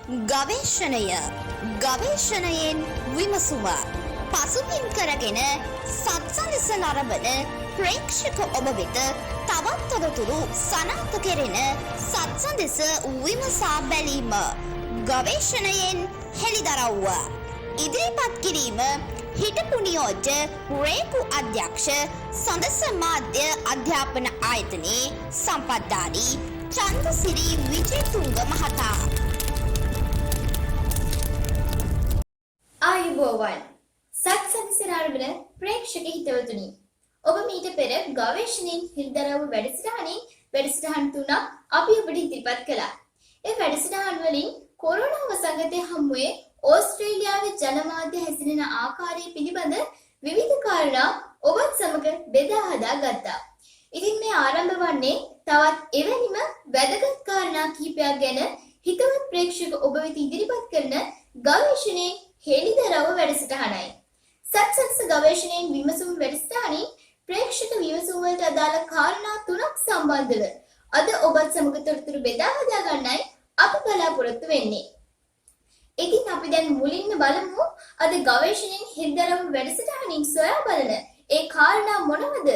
ගවේෂණය ගවේෂණයෙන් විමසුම පසුබිම් කරගෙන සත්සන්දස නරඹන ප්‍රේක්ෂක ඔබ වෙත තවත් තොරතුරු සනාථ කෙරෙන සත්සන්දස විමසා බැලීම ගවේෂණයෙන් හෙළිදරව්ව ඉදිරිපත් කිරීම හිටපු නියෝජ්‍ය රේකු අධ්‍යක්ෂ සඳස මාධ්‍ය අධ්‍යාපන ආයතනයේ සම්පත්ධාරී චන්දසිරි විජේතුංග මහතා. ආයුබෝවන් සත්සන්දසනාරබන ප්‍රේක්ෂක හිතවතුනි, ඔබ මීට පෙර ගවේෂණයෙන් හිල්දරව් වැඩසටහන් තුනක් අපි ඔබට ඉදිරිපත් කළා. ඒ වැඩසටහන් වලින් කොරෝනා වසංගතය හමුවේ ඕස්ට්‍රේලියාවේ ජනමාධ්‍ය හැසිරෙන ආකාරය පිළිබඳ විවිධ කාරණා ඔබත් සමග බෙදා හදා ගත්තා. ඉතින් මේ ආරම්භ වන්නේ තවත් එවැනිම වැදගත් කාරණා කිහිපයක් ගැන හිතවත් ප්‍රේක්ෂක ඔබ වෙත ඉදිරිපත් කරන ගවේෂණයේ හෙළිදරව් වැඩසටහනයි. සත්සන්දස ගවේෂණයෙන් විමසුම් වැඩසටහනින් ප්‍රේක්ෂක විමසුම් වලට අදාළ කාරණා තුනක් සම්බන්ධව අද ඔබත් සමග තොරතුරු බෙදා හදා ගන්නයි අපි බලාපොරොත්තු වෙන්නේ. ඉතින් අපි දැන් මුලින්ම බලමු අද ගවේෂණයෙන් හෙළිදරව් වැඩසටහනින් සොයා බලන ඒ කාරණා මොනවද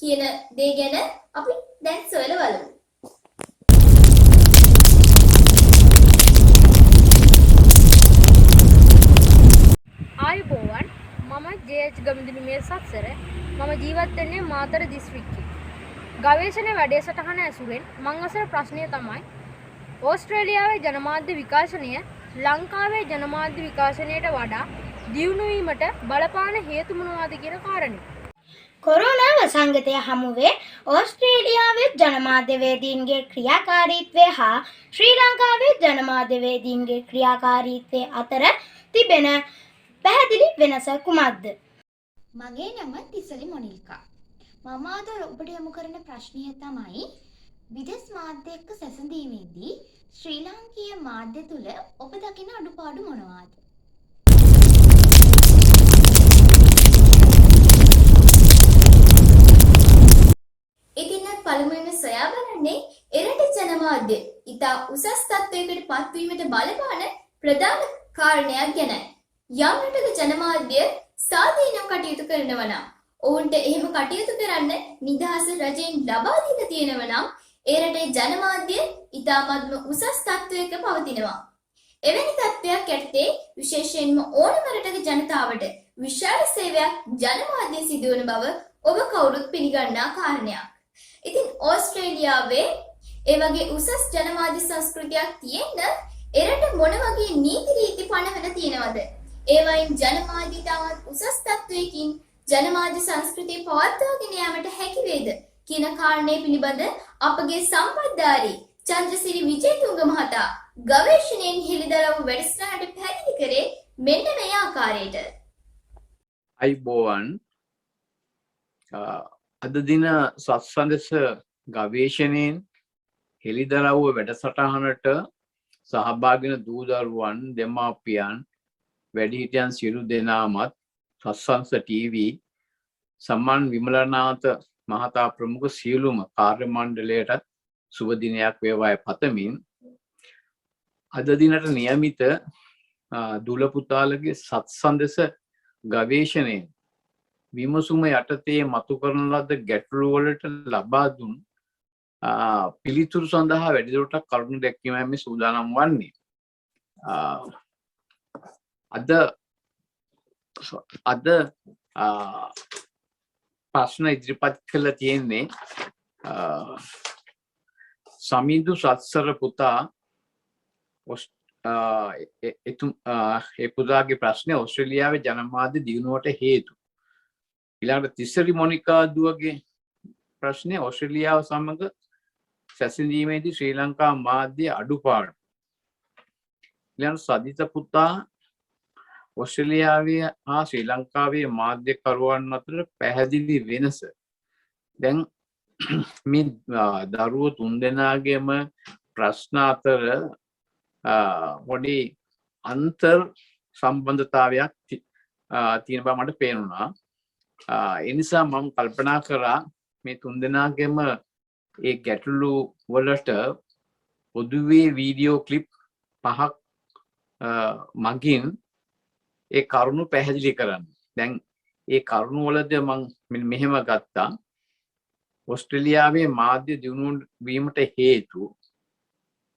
කියන දේ ගැන අපි දැන් සොයලා බලමු. ආයුබෝවන් මම ජේ.එච්. ගමින්දුනිමේ සත්සර මම ජීවත් වෙන්නේ මාතර දිස්ත්‍රික්කයේ. ගවේෂණ වැඩසටහන ඇසුරෙන් මම අසන ප්‍රශ්නය තමයි ඕස්ට්‍රේලියාවේ ජනමාධ්‍ය විකාශනය ලංකාවේ ජනමාධ්‍ය විකාශනයට වඩා දියුණු වීමට බලපාන හේතු මොනවාද කියන කාරණය. කොරෝනා වසංගතය හමුවේ ඕස්ට්‍රේලියාවේ ජනමාධ්‍යවේදීන්ගේ ක්‍රියාකාරීත්වය හා ශ්‍රී ලංකාවේ ජනමාධ්‍යවේදීන්ගේ ක්‍රියාකාරීත්වය අතර තිබෙන පැහැදිලි වෙනස කුමක්ද? මගේ නම තිසලි මොනිල්කා. මම අද ඔබට යොමු කරන ප්‍රශ්නය තමයි විදේශ මාධ්‍ය එක්ක සැසඳීමේදී ශ්‍රී ලාංකීය මාධ්‍ය තුල ඔබ දකින අඩුපාඩු මොනවාද? ඉතින් පළමුවෙන්ම සොයා බලන්නේ එරට ජනමාධ්‍ය ඉතා උසස් තත්ත්වයකට පත්වීමට බලපාන ප්‍රධාන කාරණයක් ගැනයි. යම් රටක ජනමාධ්‍ය සාධීනව කටයුතු කරනවා නම් ඔවුන්ට එහෙම කටයුතු කරන්න නිදහස රජයෙන් ලබා දීලා තියෙනවා නම් ඒ රටේ ජනමාධ්‍ය ඉතාමත්ම උසස් තත්ත්වයක පවතිනවා. එවැනි තත්ත්වයක් යටතේ විශේෂයෙන්ම ඕනම රටක ජනතාවට විශාල සේවයක් ජනමාධ්‍ය සිදුවන බව ඔබ කවුරුත් පිළිගන්නා කාරණයක්. ඉතින් ඕස්ට්‍රේලියාවේ ඒ වගේ උසස් ජනමාධ්‍ය සංස්කෘතියක් තියෙන්න එරට මොන වගේ නීති රීති පනවලා තියෙනවද? ඒවයින් ජනමාධ්‍ය තවත් උසස් තත්ත්වයකින් ජනමාධ්‍ය සංස්කෘතිය පවත්වාගෙන යාමට හැකි වේද කියන කාරණය පිළිබඳ අපගේ සම්පත්ධාරී චන්ද්‍රසිරි විජේතුංග මහතා ගවේෂණයෙන් හෙළිදරව් වැඩසටහනට පැහැදිලි කරේ මෙන්න මේ ආකාරයට. අයිබෝවන් අද දින සත්සන්දස ගවේෂණයෙන් හෙළිදරව් වැඩසටහනට සහභාගී වෙන දූ දරුවන් දෙමාපියන් වැඩිහිටියන් සියලු දෙනාමත් සත්සන්ස ටීවී සම්මාන් විමලනාථ මහතා ප්‍රමුඛ සියලුම කාර්ය මණ්ඩලයටත් සුබ දිනයක් වේවායි පතමින් අද දිනට නියමිත දුල පුතාලගේ සත්සන්දස ගවේෂණයෙන් විමසුම යටතේ මතු කරන ලද ගැටලු වලට ලබා දුන් පිළිතුරු සඳහා වැඩිදුරටත් කරුණු දැක්වීමයි මේ සූදානම් වන්නේ. අද ප්‍රශ්න ඉදිරිපත් කළ තියෙන්නේ සමිඳු සත්සර පුතා ඒ පුතාගේ ප්‍රශ්නේ ඕස්ට්‍රේලියාවේ ජනමාධ්‍ය දියුණුවට හේතු. ඊළඟට තිස්සරි මොනිකා දුවගේ ප්‍රශ්නේ ඕස්ට්‍රේලියාව සමග සැසඳීමේදී ශ්‍රී ලංකා මාධ්‍ය අඩුපාඩු. ඊළඟට සදිත පුතා ඕස්ට්‍රේලියාවේ හා ශ්‍රී ලංකාවේ මාධ්‍යකරුවන් අතර පැහැදිලි වෙනස. දැන් මේ දරුවෝ තුන්දෙනාගේම ප්‍රශ්න අතර පොඩි අන්තර් සම්බන්ධතාවයක් තියෙන බව මට පේනුණා. ඒ නිසා මම කල්පනා කරා මේ තුන්දෙනාගේම ඒ ගැටලු වලට පොදුවේ වීඩියෝ ක්ලිප් 5ක් මගින් ඒ කරුණු පැහැදිලි කරන්න. දැන් ඒ කරුණු වලද මම මෙහෙම ගත්තා. ඕස්ට්‍රේලියාවේ මාධ්‍ය දියුණු වීමට හේතු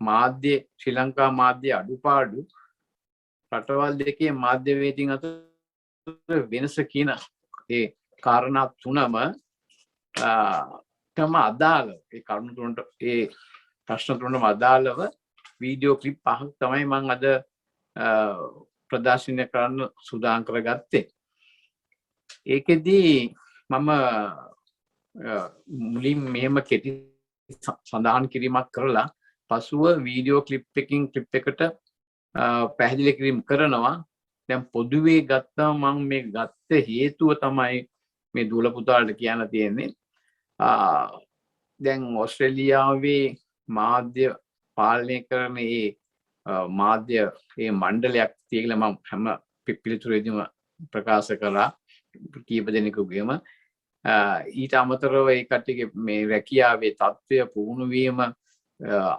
මාධ්‍ය ශ්‍රී ලංකා මාධ්‍ය අඩුපාඩු රටවල් දෙකේ මාධ්‍යවේදීන් අතර වෙනස කියන ඒ කාරණා තුනම තම අදාළ ඒ කරුණු තුනට ඒ ප්‍රශ්න තුනම අදාළව වීඩියෝ ක්ලිප් 5ක් තමයි මම අද ප්‍රදර්ශනය කරන්න සූදානම් කරගත්තේ. ඒකෙදී මම මුලින් මෙහෙම කෙටි සඳහන් කිරීමක් කරලා පසුව වීඩියෝ ක්ලිප් එකකින් ක්ලිප් එකට පැහැදිලි කිරීම කරනවා. දැන් පොදුවේ ගත්තාම මම මේ ගත්ත හේතුව තමයි මේ දූල පුතාලට කියන්න තියෙන්නේ. දැන් ඕස්ට්‍රේලියාවේ මාධ්‍ය පාලනය කරන මේ මාධ්‍ය මේ මණ්ඩලයක් තියෙකියලා මම හැම පිළිතුරේදීම ප්‍රකාශ කළා කීප දෙනෙකුගේම. ඊට අමතරව ඒ කට්ටියගේ මේ රැකියාවේ තත්ත්වය පුහුණු වීම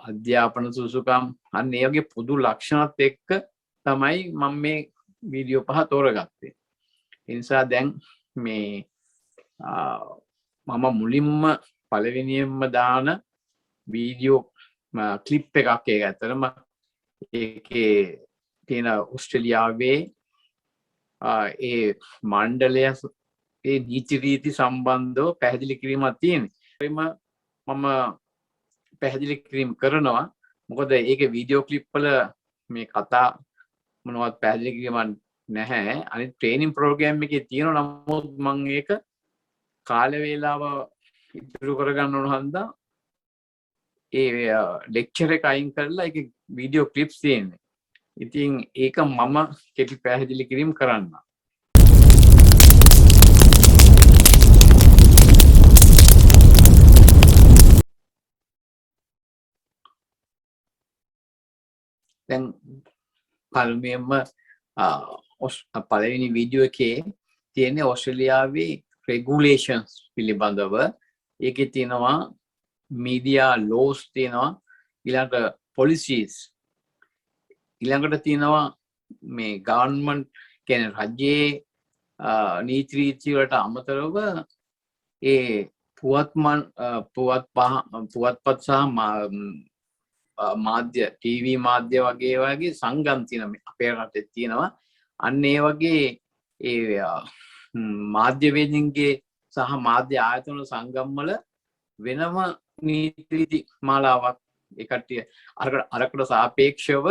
අධ්‍යාපන සුසුකම් අන්න ඒ වගේ පොදු ලක්ෂණත් එක්ක තමයි මම මේ වීඩියෝ 5 තෝරගත්තේ. ඒ නිසා දැන් මේ මම මුලින්ම පළවෙනියෙන්ම දාන වීඩියෝ ක්ලිප් එකක්. ඒක ඇත්තටම ඒකේ තියෙන ඕස්ට්‍රේලියාවේ ඒ මණ්ඩලය ඒ නීති රීති සම්බන්ධව පැහැදිලි කිරීමක් තියෙනවා. මම පැහැදිලි කිරීම කරනවා. මොකද ඒකේ වීඩියෝ ක්ලිප් වල මේ කතා මොනවත් පැහැදිලි කිරීමක් නැහැ. අනිත් ට්‍රේනින් ප්‍රෝග්‍රෑම් එකේ තියෙනවා. නමුත් මම ඒක කාල වේලාව ඉතුරු කරගන්න ඕන හන්දා ඒ ලෙක්චර් එක අයින් කරලා ඒකේ වීඩියෝ ක්ලිප්ස් තියෙනවා. ඉතින් ඒක මම කෙටි පැහැදිලි කිරීම කරන්න. දැන් පළමුවෙන්ම පළවෙනි වීඩියෝ එකේ තියෙන ඕස්ට්‍රේලියාවේ රෙගුලේෂන්ස් පිළිබඳව. ඒකේ තියෙනවා මීඩියා ලෝස් තියෙනවා, ඊළඟට පොලිසිස්, ඊළඟට තියෙනවා මේ ගවර්න්මන්ට් කියන්නේ රජයේ නීති රීති වලට අමතරව ඒ පුවත්පත් සහ මාධ්‍ය ටීවී මාධ්‍ය වගේ සංගම් තියෙනවා අපේ රටේ තියෙනවා. අන්න ඒ වගේ ඒ මාධ්‍යවේදීන්ගේ සහ මාධ්‍ය ආයතන සංගම් වල වෙනම නීති රීති මාලාවක් ඒ කට්ටිය අරකට සාපේක්ෂව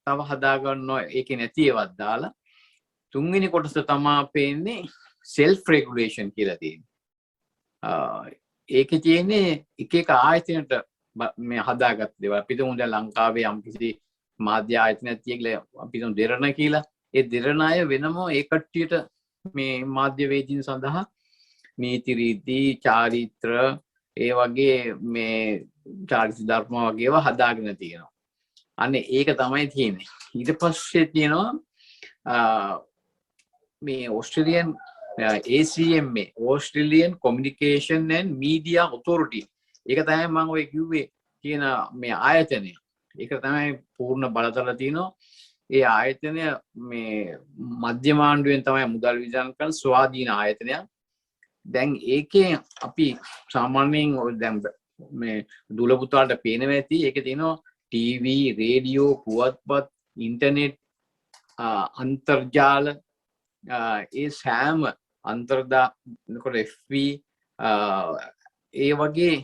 තව හදාගන්නවා. ඒකේ නැති ඒවත් දාලා තුන්වෙනි කොටස තමයි පේන්නේ self regulation කියලා තියෙන්නේ. ඒකේ තියෙන්නේ එක එක ආයතනට මේ හදාගත්ත දේවල්. අපි තුමු දැන් ලංකාවේ යම්කිසි මාධ්‍ය ආයතනයක් තියෙකියලා අපි තුමු දෙරණ කියලා. ඒ දෙරණ අය වෙනම ඒ කට්ටියට මේ මාධ්‍යවේදීන් සඳහා නීති රීති චාරිත්‍ර ඒ වගේ මේ චාරිත්‍ර ධර්ම වගේ ඒවා හදාගෙන තියෙනවා. අනේ ඒක තමයි තියෙන්නේ. ඊට පස්සේ තියෙනවා මේ Australian ACMA Australian Communication and Media Authority. ඒක තමයි මම ඔය කිව්වේ කියන මේ ආයතනය. ඒක තමයි පූර්ණ බලතල තියෙනවා. ඒ ආයතනය මේ මධ්‍යම ආණ්ඩුවෙන් තමයි මුදල් වියදම් කරන ස්වාධීන ආයතනයක්. දැන් ඒකේ අපි සාමාන්‍යයෙන් දැන් මේ දුල පුතාලට පේනවා ඇති. ඒකේ තියෙනවා ටීවී, රේඩියෝ, පුවත්පත්, ඉන්ටර්නෙට්, අන්තර්ජාල, ඒ සෑම අන්තර්ජාලකොට FB ඒ වගේ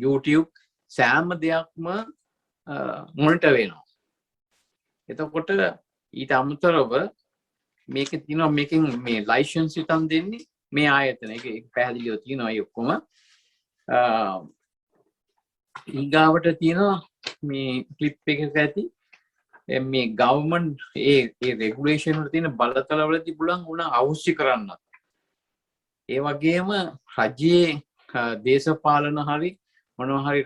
YouTube සෑම දෙයක්ම මොනිටර් වෙනවා. එතකොට ඊට අමතරව මේකේ තියෙනවා මේකෙන් මේ ලයිසන්ස් ඉතන් දෙන්නේ මේ ආයතන. ඒක පැහැදිලිව තියෙනවා ඒ ඔක්කොම. ඊගාවට තියෙනවා මේ ක්ලිප් එකක ඇති මේ ගවර්න්මන්ට් ඒ රෙගුලේෂන් වල තියෙන බලතල වලදී පුළුවන් වුණා අවශ්‍ය කරන්නත්. ඒ වගේම රජයේ දේශපාලන හරි මොනවා හරි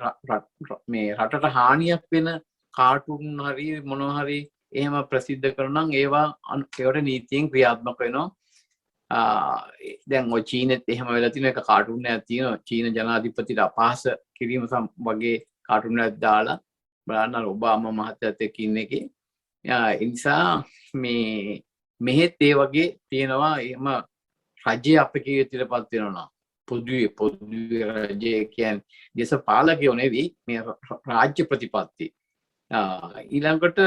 මේ රටට හානියක් වෙන කාටුන් හරි මොනවා හරි එහෙම ප්‍රසිද්ධ කරනවා නම් ඒවට නීතියෙන් ක්‍රියාත්මක වෙනවා. දැන් ඔය චීනෙත් එහෙම වෙලා තියෙන එක කාටුන් එකක් තියෙනවා. චීන ජනාධිපතිට අපහාස කිරීම වගේ කාටුන් එකක් දාලා බලන්න ඔබාමා මහත්තයත් එක්ක ඉන්න එකේ ඒ නිසා මේ මෙහෙත් ඒ වගේ තියෙනවා එහෙම රජය අපේ ඉදිරියටපත් වෙනවා පොදුවේ රජය කියන්නේ දේශපාලකයෝ නෙවෙයි මේ රාජ්‍ය ප්‍රතිපත්ති ඊළඟට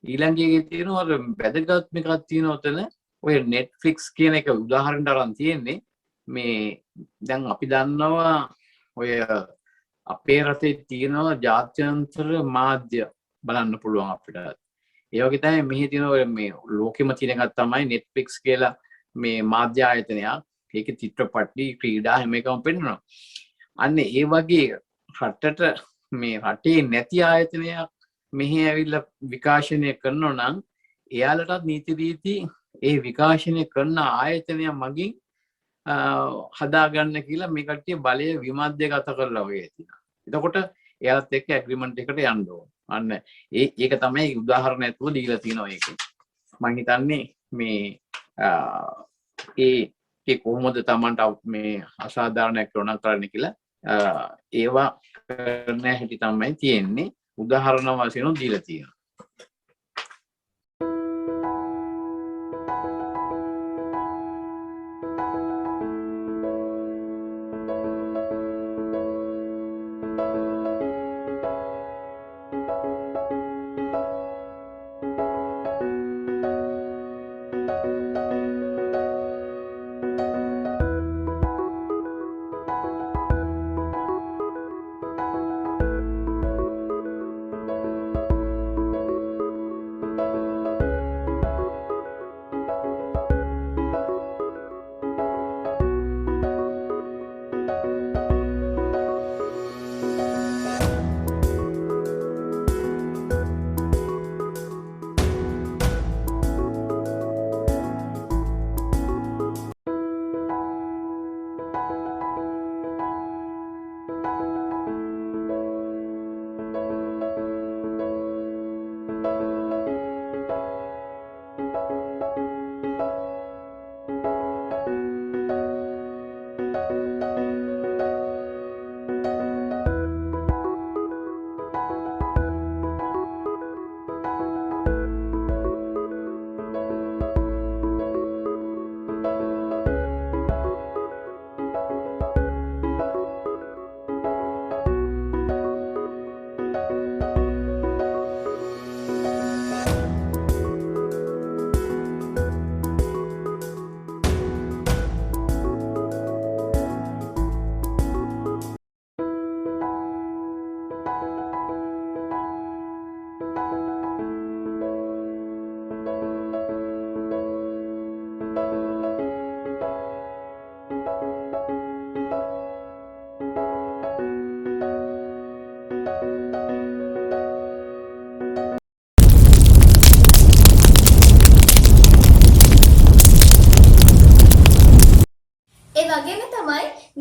ඊළඟේ තියෙනවා වැදගත්ම එකක් තියෙනවා උතන ඔය Netflix කියන එක උදාහරණයක් අරන් තියෙන්නේ මේ දැන් අපි දන්නවා ඔය අපේ රටේ තියෙනවා ජාත්‍යන්තර මාධ්‍ය බලන්න පුළුවන් අපිට. ඒ වගේ තමයි මෙහි තියෙන මේ ලෝකෙම තියෙන එකක් තමයි Netflix කියලා මේ මාධ්‍ය ආයතනයක්. ඒකේ චිත්‍රපටි ක්‍රීඩා හැම එකම පෙන්නනවා. අන්න ඒ වගේ රටට මේ රටේ නැති ආයතනයක් මෙහි ඇවිල්ලා විකාශනය කරනවා නම් එයාලටත් නීති රීති ඒ විකාශනය කරන ආයතනය මගින් හදාගන්න කියලා මේ කට්ටිය බලය විමධ්‍යගත කරලා වගේ තියෙනවා. එතකොට එයාලත් එක්ක ඇග්‍රීමන්ට් එකට යන්න ඕන. අන්න ඒක තමයි උදාහරණයක් තුල දීලා තියෙනවා ඒකේ. මම හිතන්නේ මේ ඒ කොහොමද Tamanට මේ අසාධාරණයක් කරන කරන්න කියලා ඒවා කරන්න හැටි තමයි තියෙන්නේ. උදාහරණ වශයෙන් දීලා තියෙනවා.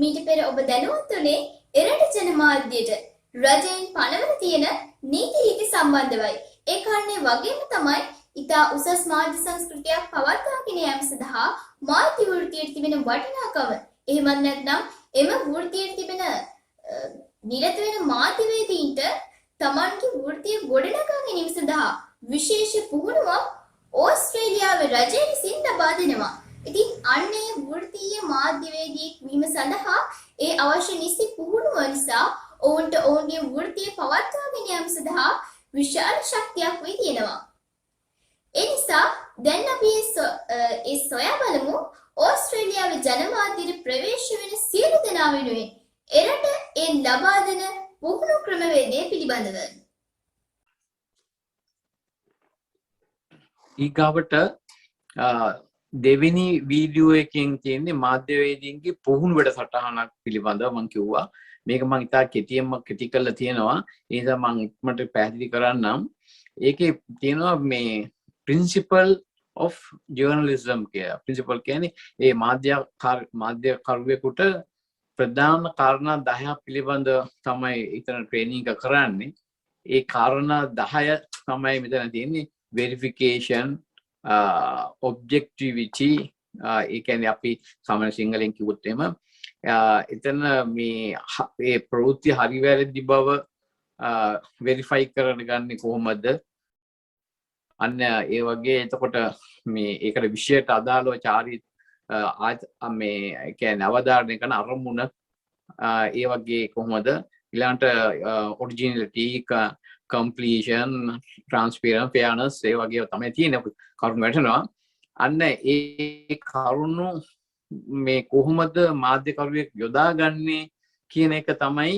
මීට පෙර ඔබ දැනුවත් වුණේ එරට ජනමාධ්‍යයට රජයෙන් පනවන තියෙන නීති රීති සම්බන්ධවයි. ඒ කාරණේ වගේම තමයි ඉතා උසස් මාධ්‍ය සංස්කෘතියක් පවත්වාගෙන යාම සඳහා මාධ්‍ය වෘත්තියට තිබෙන වටිනාකම. එහෙමත් නැත්නම් එම වෘත්තියට තිබෙන නිරත වෙන මාධ්‍යවේදීන්ට තමන්ගේ වෘත්තිය ගොඩනගා ගැනීම සඳහා විශේෂ පුහුණුවක් ඕස්ට්‍රේලියාවේ රජය විසින් ලබා දෙනවා. ඉතින් අන්නේ වෘත්තීය මාධ්‍යවේදියෙක් වීම සඳහා ඒ අවශ්‍ය නිසි පුහුණුව නිසා ඔවුන්ට ඔවුන්ගේ වෘත්තිය පවත්වාගෙන යාම සඳහා විශාල ශක්තියක් වී තියෙනවා. ඒ නිසා දැන් අපි ඒ සොයා බලමු ඕස්ට්‍රේලියාවේ ජනමාධ්‍යයට ප්‍රවේශ වෙන සියලු දෙනා වෙනුවෙන් එරට ඒ ලබා දෙන පුහුණු ක්‍රමවේදය පිළිබඳව. ඊගාවට දෙවෙනි වීඩියෝ එකෙන් තියෙන්නේ මාධ්‍යවේදීන්ගේ පුහුණු වැඩසටහනක් පිළිබඳව මම කිව්වා. මේක මම ඉතා කෙටි කරලා තියෙනවා. ඒ නිසා මම ඉක්මනට පැහැදිලි කරන්නම්. ඒකේ තියෙනවා මේ principle of journalism කියලා. principle කියන්නේ ඒ මාධ්‍යකරුවෙකුට ප්‍රධාන කාරණා 10ක් පිළිබඳව තමයි ඊතන ට්‍රේනින්ග් එක කරන්නේ. ඒ කාරණා 10 තමයි මෙතන තියෙන්නේ. verification, objectivity, ඒ කියන්නේ අපි සාමාන්‍ය සිංහලෙන් කිව්වොත් එහෙම එතන මේ ප්‍රවෘත්ති හරි වැරදි බව වෙරිෆයි කරන ගන්න කොහොමද අන්න ඒ වගේ එතකොට මේ ඒකට විෂයට අදාළව චාරිත් මේ කියන්නේ අවධාරණය කරන අරමුණ ඒ වගේ කොහොමද ඊළඟට ඔරිජිනලිටි completion transparent fairness ඒ වගේ තමයි තියෙන කරුණු වැටෙනවා අන්න ඒ කරුණු මේ කොහොමද මාධ්‍යකරුවෙක් යොදාගන්නේ කියන එක තමයි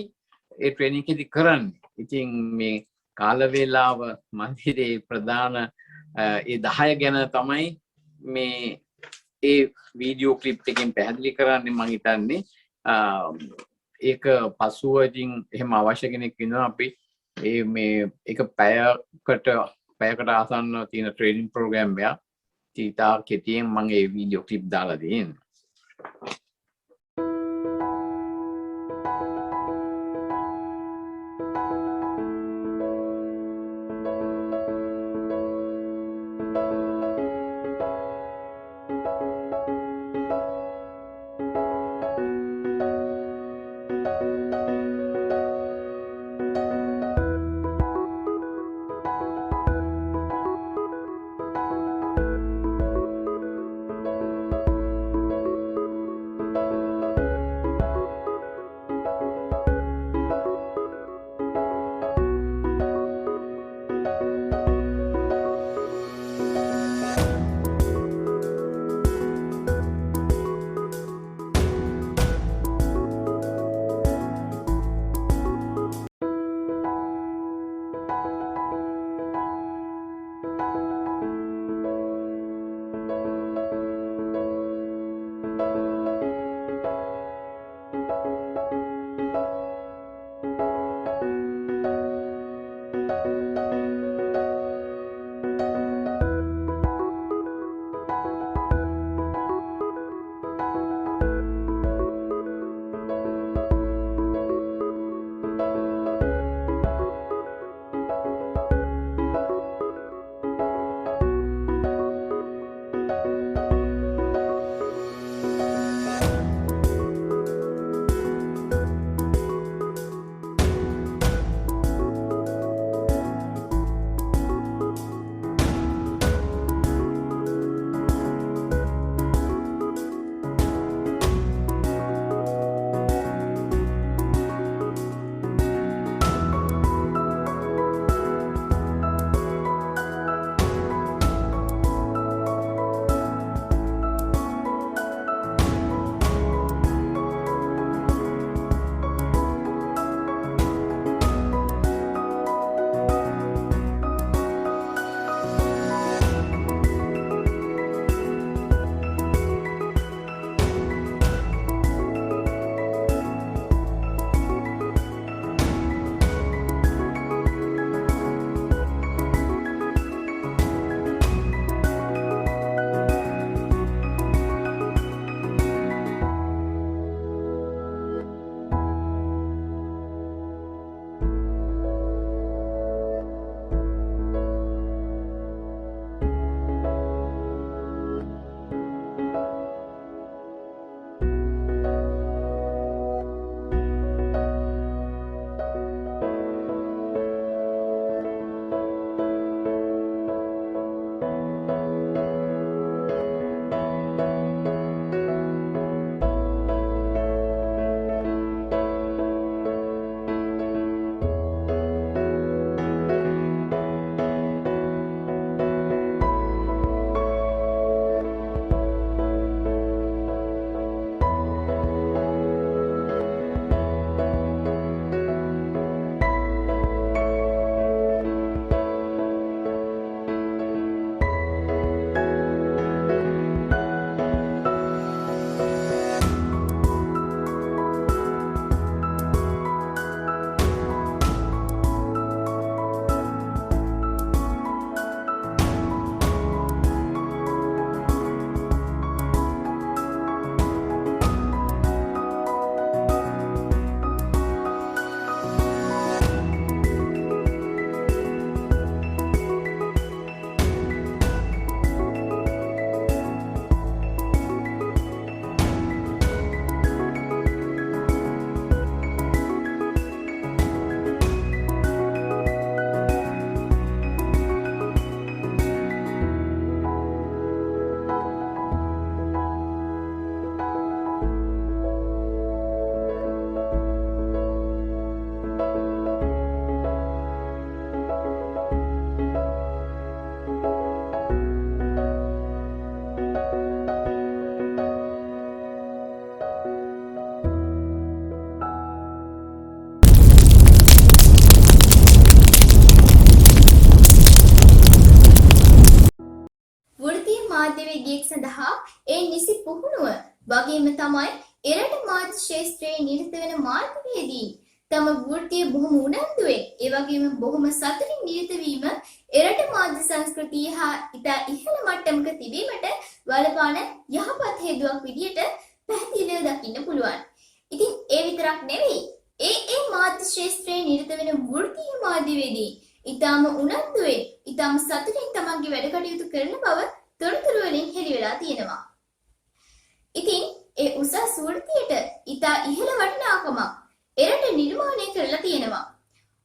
ඒ ට්‍රේනින් එකේදී කරන්නේ. ඉතින් මේ කාල වේලාව මන්දිරේ ප්‍රධාන ඒ 10 ගැන තමයි මේ ඒ වීඩියෝ ක්ලිප් එකෙන් පැහැදිලි කරන්නේ මම හිතන්නේ. ඒක පසුව ඉතින් එහෙම අවශ්‍ය කෙනෙක් ඉන්නවා අපි ඒ මේ එක පැයකට ආසන්න තියෙන ට්‍රේනින් ප්‍රෝග්‍රෑම් එකක්. ඊටා කෙටියෙන් මම ඒ වීඩියෝ ක්ලිප් දාලා දෙන්නේ. වැඩියෙක් සඳහා ඒ නිසි පුහුණුව වගේම තමයි එරට මාධ්‍ය ක්ෂේත්‍රයේ නිරත වෙන මාධ්‍යවේදීන් තම වෘත්තිය බොහොම උනන්දුවෙන් ඒ වගේම බොහොම සතුටින් නිරත වීම එරට මාධ්‍ය සංස්කෘතිය හා ඉතා ඉහළ මට්ටමක තිබීමට බලපාන යහපත් හේතුවක් විදියට පැහැදිලිව දකින්න පුළුවන්. ඉතින් ඒ විතරක් නෙවෙයි ඒ මාධ්‍ය ක්ෂේත්‍රයේ නිරත වෙන වෘත්තීය මාධ්‍යවේදීන් ඉතාම උනන්දුවෙන් ඉතාම සතුටින් තමන්ගේ වැඩ කටයුතු කරන බව තොරතුරු වලින් හෙළි වෙලා තියෙනවා. ඉතින් ඒ උසස් වෘත්තියට ඉතා ඉහළ වටිනාකමක් එරට නිර්මාණය කරලා තියෙනවා.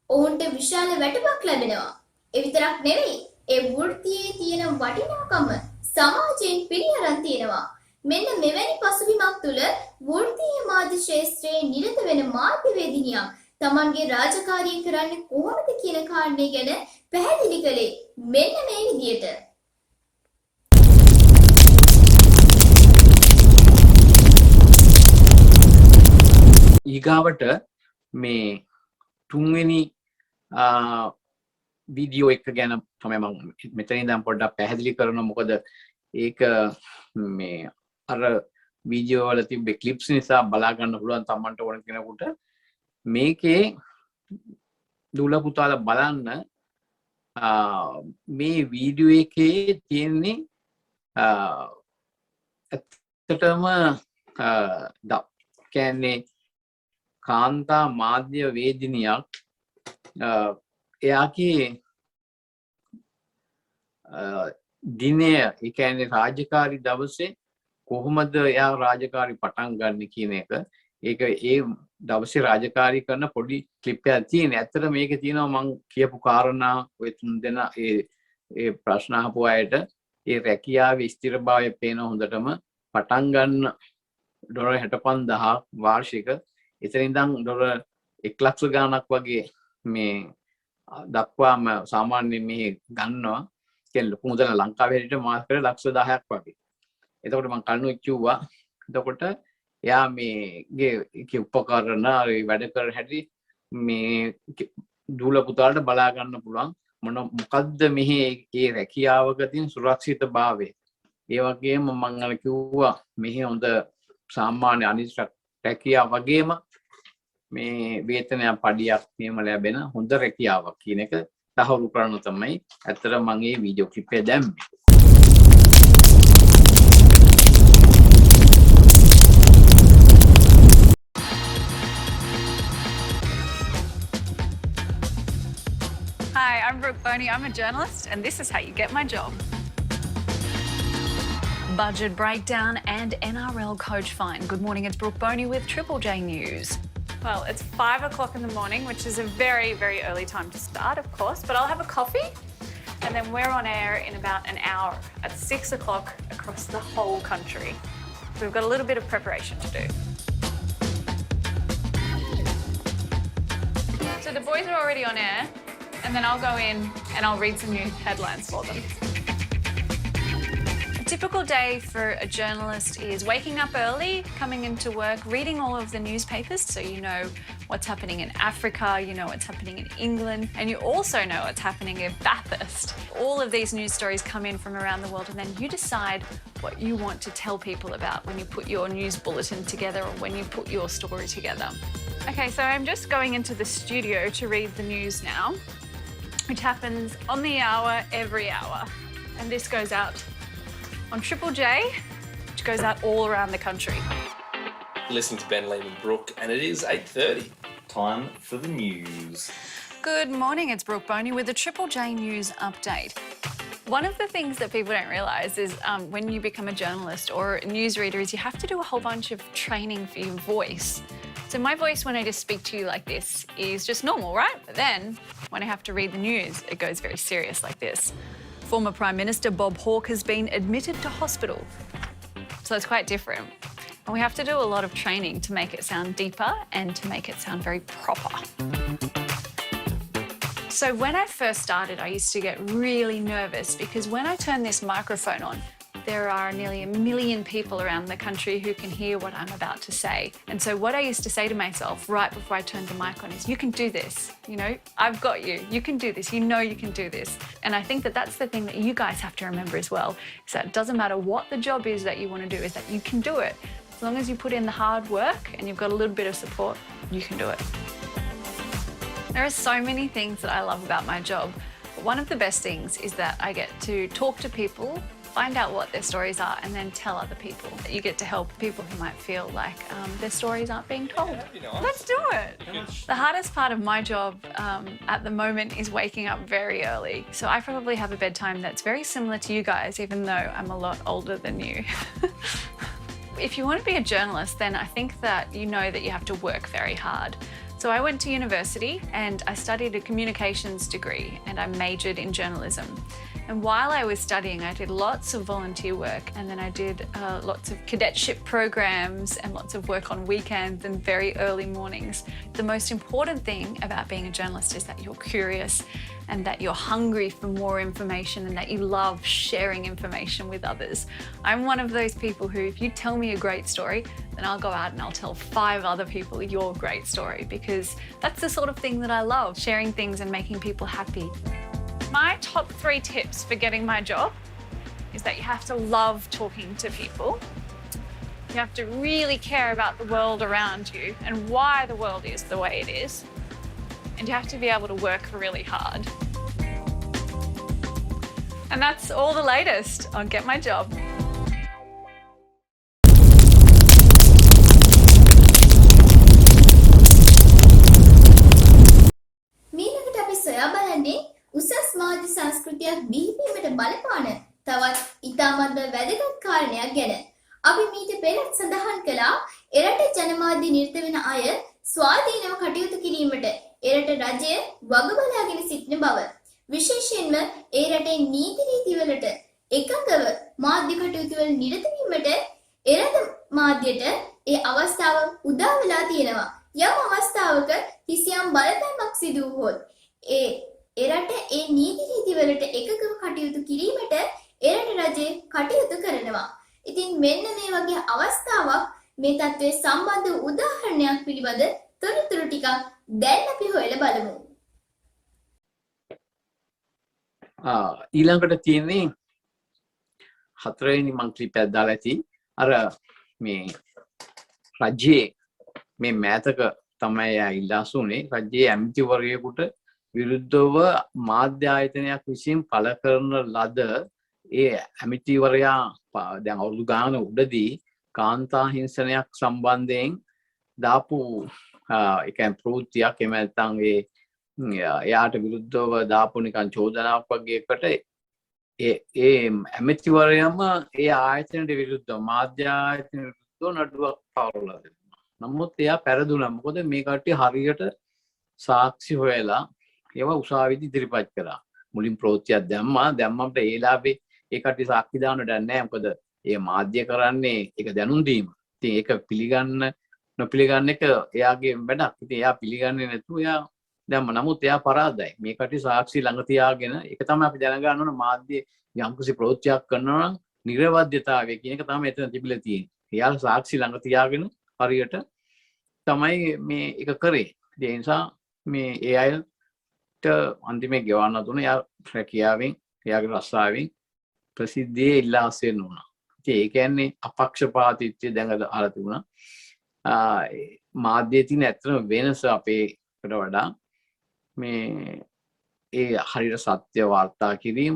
ඔවුන්ට විශාල වැටුපක් ලැබෙනවා. ඒ විතරක් නෙවෙයි ඒ වෘත්තියේ තියෙන වටිනාකම සමාජයෙන් පිළිඅරන් තියෙනවා. මෙන්න මෙවැනි පසුබිමක් තුළ වෘත්තීය මාධ්‍ය ක්ෂේත්‍රයේ නිරත වෙන මාධ්‍යවේදිනියක් තමන්ගේ රාජකාරිය කරන්නේ කොහොමද කියන කාරණේ ගැන පැහැදිලි කළේ මෙන්න මේ විදියට. ඊගාවට මේ තුන්වෙනි වීඩියෝ එක ගැන තමයි මම මෙතන ඉඳන් පොඩ්ඩක් පැහැදිලි කරනවා. මොකද ඒක මේ අර වීඩියෝ වල තිබ්බ ක්ලිප්ස් නිසා බලා ගන්න පුළුවන් තමන්ට ඕන කෙනෙකුට. මේකේ දුල පුතාලා බලන්න මේ වීඩියෝ එකේ තියෙන්නේ ඇත්තටම කියන්නේ කාන්තා මාධ්‍ය වේදිනියක් එයාගේ දිනය ඒ කියන්නේ රාජකාරී දවසේ කොහොමද එයා රාජකාරී පටන් ගන්න කියන එක ඒක ඒ දවසේ රාජකාරී කරන පොඩි ක්ලිප් එකක් තියෙන. ඇත්තට මේකේ තියෙනවා මම කියපු කාරණා ඔය තුන් දෙනා ඒ ප්‍රශ්න අහපු අයට ඒ රැකියාවේ ස්ථිරභාවය පේන හොඳටම පටන් ගන්න $65000 වාර්ෂික එතන ඉඳන් $1 ලක්ෂ ගාණක් වගේ මේ දක්වාම සාමාන්‍ය මේ ගන්නවා. කියන්නේ ලොකු මුදල ලංකාවේ හිට මාසෙකට $10,000ක් වගේ. එතකොට මම කලින් කිව්වා එතකොට එයා මේගේ උපකරණ වැඩ කර හැටි මේ දූල පුතාලට බලා ගන්න පුළුවන් මොකද්ද මෙහි ඒ රැකියාවක තියෙන සුරක්ෂිතභාවය. ඒ වගේම මම අර කිව්වා මෙහි හොඳ සාමාන්‍ය අනිත් රැකියාව වගේම මේ වේතනය පඩියක් නියම ලැබෙන හොඳ රැකියාවක් කියන එක තහවුරු කරන තමයි ඇත්තට මම මේ වීඩියෝ ක්ලිප් එක දැම්මේ. Hi, I'm Brooke Boney. I'm a journalist, and this is how you get my job. Budget breakdown and NRL coach fine. Good morning, it's Brooke Boney with Triple J News. Well, it's 5 o'clock in the morning, which is a very, very early time to start, of course, but I'll have a coffee and then we're on air in about an hour at 6 o'clock across the whole country. So we've got a little bit of preparation to do. So the boys are already on air, and then I'll go in and I'll read some news headlines for them. A typical day for a journalist is waking up early, coming into work, reading all of the newspapers so you know what's happening in Africa, you know what's happening in England, and you also know what's happening in Bathurst. All of these news stories come in from around the world, and then you decide what you want to tell people about when you put your news bulletin together or when you put your story together. Okay, so I'm just going into the studio to read the news now, which happens on the hour, every hour. And this goes out on Triple J, which goes out all around the country. Listening to Ben Lehman Brooke, and it is 8:30. Time for the news. Good morning, it's Brooke Boney with the Triple J News update. One of the things that people don't realise is when you become a journalist or a newsreader is you have to do a whole bunch of training for your voice. So my voice when I just speak to you like this is just normal, right? But then when I have to read the news, it goes very serious like this. Former Prime Minister Bob Hawke has been admitted to hospital. So it's quite different. And we have to do a lot of training to make it sound deeper and to make it sound very proper. So when I first started, I used to get really nervous because when I turned this microphone on, there are nearly 1 million people around the country who can hear what I'm about to say. And so what I used to say to myself right before I turned the mic on is, you can do this, you know, I've got you, you can do this, you know you can do this. And I think that that's the thing that you guys have to remember as well, is that it doesn't matter what the job is that you want to do, is that you can do it. As long as you put in the hard work and you've got a little bit of support, you can do it. There are so many things that I love about my job. But one of the best things is that I get to talk to people, find out what their stories are, and then tell other people. You get to help people who might feel like their stories aren't being told. Let's do it. The hardest part of my job at the moment is waking up very early. So I probably have a bedtime that's very similar to you guys, even though I'm a lot older than you. If you want to be a journalist, then I think that you know that you have to work very hard. So I went to university and I studied a communications degree and I majored in journalism. And while I was studying, I did lots of volunteer work, and then I did lots of cadetship programs and lots of work on weekends and very early mornings. The most important thing about being a journalist is that you're curious and that you're hungry for more information and that you love sharing information with others. I'm one of those people who, if you tell me a great story, then I'll go out and I'll tell 5 other people your great story, because that's the sort of thing that I love, sharing things and making people happy. My top 3 tips for getting my job is that you have to love talking to people. You have to really care about the world around you and why the world is the way it is. And you have to be able to work really hard. And that's all the latest on Get My Job. මීළඟට අපි සොයා බලන්නේ උසස් මාධ්‍ය සංස්කෘතියක් බිහිවීමට බලපාන තවත් ඉතාමත්ම වැදගත් කාරණයක් ගැන. අපි මීට පෙරත් සඳහන් කළා එරට ජනමාධ්‍ය නිරත වෙන අය ස්වාධීනව කටයුතු කිරීමට එරට රජය වග බලාගෙන සිටින බව. විශේෂයෙන්ම ඒ රටේ නීති රීතිවලට එකඟව මාධ්‍ය කටයුතුවල නිරත වීමට එරට මාධ්‍යට ඒ අවස්ථාව උදා වෙලා තියෙනවා. යම් අවස්ථාවක කිසියම් බලපෑමක් සිදු වුවොත් එරට ඒ නීති රීතිවලට එකඟව කටයුතු කිරීමට එරට රජය කටයුතු කරනවා. ඉතින් මෙන්න මේ වගේ අවස්ථාවක් මේ තත්ත්වයේ සම්බන්ධ උදාහරණයක් පිළිබඳ තොරතුරු ටිකක් දැන් අපි හොයලා බලමු. ඊළඟට තියෙන්නේ 4 වෙනි මං ක්ලිප් එකක් දාලා ඇති. අර මේ රජයේ මේ මෑතක තමයි ඉල්ලාසුනේ රජයේ ඇමතිවරයෙකුට විරුද්ධව මාධ්‍ය ආයතනයක් විසින් පළ කරන ලද ඒ ඇමතිවරයා දැන් අවුරුදු ගාන උඩදී කාන්තා හිංසනයක් සම්බන්ධයෙන් දාපු ඒ කියන්නේ ප්‍රවෘත්තියක් එහෙම නැත්නම් එයාට විරුද්ධව දාපු නිකන් චෝදනාවක් වගේ එකට ඒ ඇමතිවරයම ඒ ආයතනයට විරුද්ධව මාධ්‍ය ආයතනයට විරුද්ධව නඩුවක් පවරලා දෙනවා. නමුත් එයා පෙරදුනා. මොකද මේ කට්ටිය හරියට සාක්ෂි හොයලා ඒවා උසාවියේදී ඉදිරිපත් කරා. මුලින් ප්‍රවෘත්තියක් දැම්මම ඒලාවේ ඒ කට්ටිය සාක්ෂි දාන්න දෙන්නේ නැහැ. මොකද ඒ මාධ්‍ය කරන්නේ ඒක දැනුම් දීම. ඉතින් ඒක පිළිගන්න නොපිළිගන්න එක එයාගේ වැඩක්. ඉතින් එයා පිළිගන්නේ නැතුව එයා දැම්ම. නමුත් එයා පරාදයි. මේ කට්ටිය සාක්ෂි ළඟ තියාගෙන ඒක තමයි අපි දැනගන්න ඕන මාධ්‍ය යම්කිසි ප්‍රවෘත්තියක් කරනවා නම් නිර්වද්‍යතාවය කියන එක තමයි එතන තිබිලා තියෙන්නේ. එයා සාක්ෂි ළඟ තියාගෙන හරියට තමයි මේ එක කරේ. ඒ නිසා මේ ඒ අයට අන්තිමේ ගෙවන්න දුන්න එයා රැකියාවෙන් එයාගේ රස්සාවෙන් ප්‍රසිද්ධියේ ඉල්ලාස් වෙන්න උනා. ඉතින් ඒ කියන්නේ අපක්ෂපාතීත්වය දැන් අහලා තිබුණා. මාධ්‍යයේ තියෙන ඇත්තම වෙනස අපේකට වඩා මේ ඒ හරියට සත්‍ය වාර්තා කිරීම,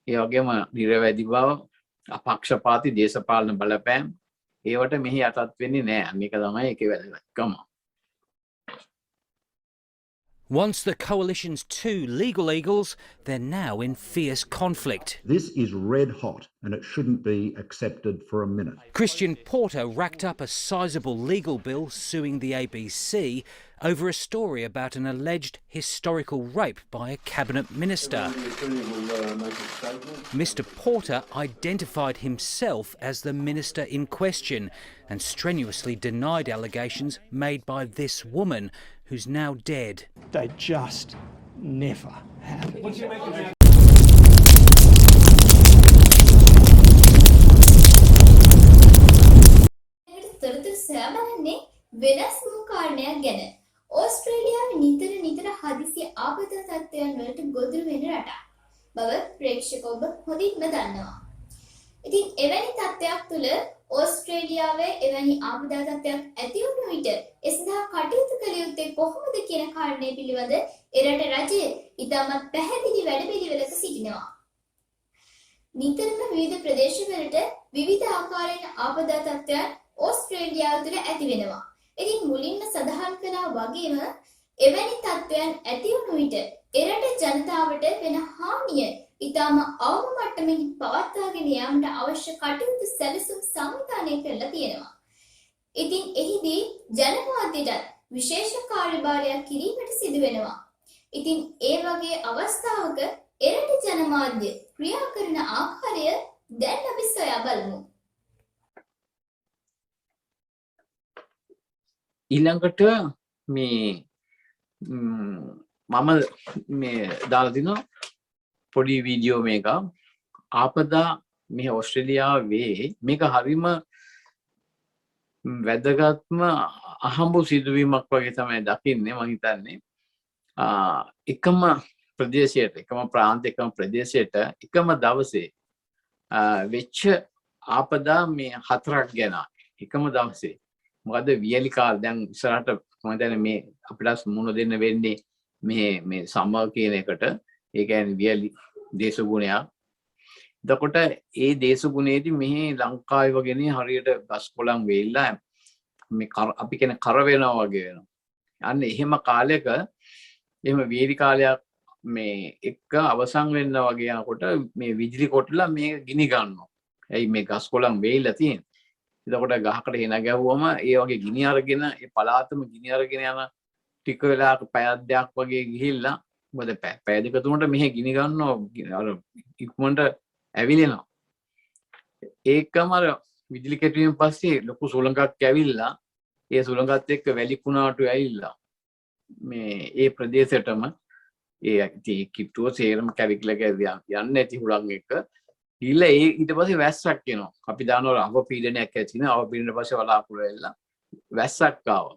ඒ වගේම නිර්වැදි බව, අපක්ෂපාතී දේශපාලන බලපෑම් ඒවට මෙහි යටත් වෙන්නේ නැහැ. මේක තමයි ඒකේ වැදගත්කම. Once the coalition's 2 legal eagles, they're now in fierce conflict. This is red hot and it shouldn't be accepted for a minute. Christian Porter racked up a sizable legal bill suing the ABC over a story about an alleged historical rape by a cabinet minister. Mr. Porter identified himself as the minister in question and strenuously denied allegations made by this woman, who's now dead. They just never happen. වෙනස් වූ කාරණයක් ගැන. ඕස්ට්‍රේලියාව නිතර හදිසි ආපදා තත්ත්වයන් වලට ගොදුරු වෙන රටක් බව ප්‍රේක්ෂක ඔබ හොඳින්ම දන්නවා. ඉතින් එවැනි තත්ත්වයක් තුළ ඕස්ට්‍රේලියාවේ එවැනි ආපදා තත්ත්වයක් ඇති වුණු විට ඒ සඳහා කටයුතු කළ යුත්තේ කොහොමද කියන කාරණය පිළිබඳ එරට රජය ඉතාමත් පැහැදිලි වැඩපිළිවෙලක සිටිනවා. නිතරම විවිධ ප්‍රදේශවලට විවිධ ආකාරයෙන් ආපදා තත්ත්වයන් ඕස්ට්‍රේලියාව තුළ ඇති වෙනවා. ඉතින් මුලින්ම සඳහන් කළා වගේම එවැනි තත්ත්වයන් ඇති වුණු විට එරට ජනතාවට වෙන හානිය ඉතාම අවම මට්ටමින් පවත්වාගෙන යාමට අවශ්‍ය කටයුතු සැලසුම් සංවිධානය කරලා තියෙනවා. ඉතින් එහිදී ජනමාධ්‍යයට විශේෂ කාර්යභාරයක් කිරීමට සිදු වෙනවා. ඉතින් ඒ වගේ අවස්ථාවක එරට ජනමාධ්‍ය ක්‍රියා කරන ආකාරය දැන් අපි සොයා බලමු. ඊළඟට මම දාලා තිනවා පොඩි වීඩියෝ මේක ආපදා මේ ඕස්ට්‍රේලියාවේ මේක හරිම වැදගත්ම අහඹු සිදුවීමක් වගේ තමයි දකින්නේ මම හිතන්නේ. එකම ප්‍රදේශයට එකම ප්‍රාන්තයක එකම ප්‍රදේශයට එකම දවසේ වෙච්ච ආපදා මේ 4ක් ගැන එකම දවසේ. මොකද වියලි කාල දැන් ඉස්සරහට මම දැන් මේ අපිට මුණ දෙන්න වෙන්නේ මේ සමර කියන එකට. ඒ කියන්නේ වියලි දේශගුණයක්. එතකොට ඒ දේශගුණයේදී මෙහි ලංකාවේ වගේ හරියට ගස් කොළන් වේලා මේ අපි කියන කර වෙනවා වගේ වෙනවා. අන්න එහෙම කාලයක එහෙම වේලි කාලයක් මේ එක අවසන් වෙන්න වගේ යනකොට මේ විදුලි කොටලා මේ ගිනි ගන්නවා. ඇයි මේ ගස් කොළන් වේලා තියෙන්නේ. එතකොට ගහකට එන ගැහුවම ඒ වගේ ගිනි අරගෙන ඒ පලාතම ගිනි අරගෙන යන ටික වෙලාවක පැයක් දෙකක් වගේ ගිහිල්ලා මොකද පැය දෙක තුනට මෙහෙ ගිනි ගන්නවා අර ඉක්මනට ඇවිලෙනවා. ඒකම අර විදුලි කැටුවෙන් පස්සේ ලොකු සුළඟක් ඇවිල්ලා ඒ සුළඟත් එක්ක වැලි කුණාටු ඇවිල්ලා මේ ඒ ප්‍රදේශයටම ඒ කිට්ටුව සේරම කැවිකලා ගියා යන්නේ නැති හුලං එක්ක ගිහලා ඒ ඊට පස්සේ වැස්සක් එනවා. අපි දානවා අවපීඩනයක් ඇති වෙන අවපීඩන පස්සේ වලාකුළු වෙලා වැස්සක් ආවා.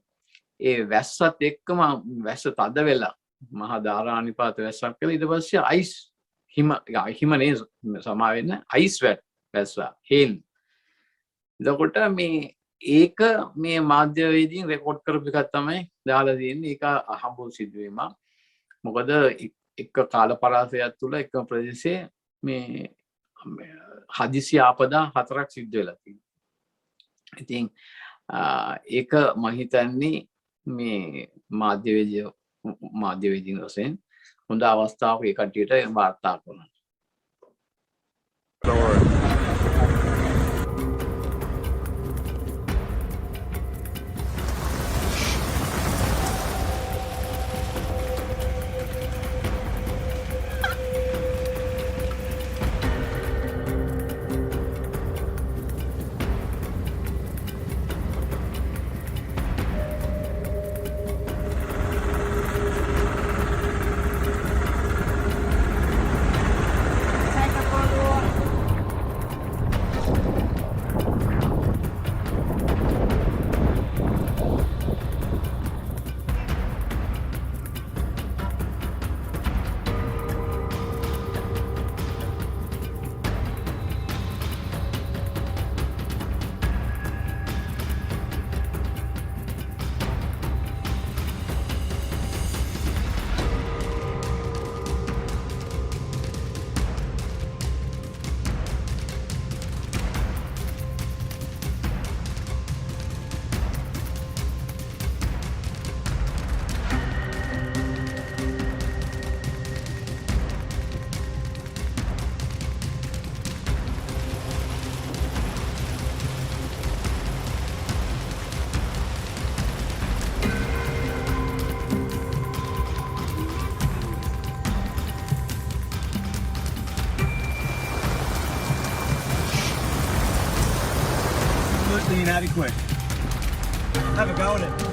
ඒ වැස්සත් එක්කම වැස්ස තද වෙලා මහා ධාරානිපාත වැස්සක් කළා. ඊට පස්සේ අයිස් හිම නේ සමා වෙන්න අයිස් වැස්සා හේල්. එතකොට ඒක මේ මාධ්‍යවේදීන් රෙකෝඩ් කරපු එකක් තමයි දාලා තියෙන්නේ. ඒක අහඹු සිදුවීමක්. මොකද එක කාල පරාසයක් තුළ එක ප්‍රදේශයේ මේ හදිසි ආපදා 4ක් සිද්ධ වෙලා තියෙනවා. ඉතින් ඒක මම හිතන්නේ මේ මාධ්‍යවේදීන් වශයෙන් හොඳ අවස්ථාවක ඒ කට්ටියට වාර්තා කරනවා. Inadequate. Have a go at it.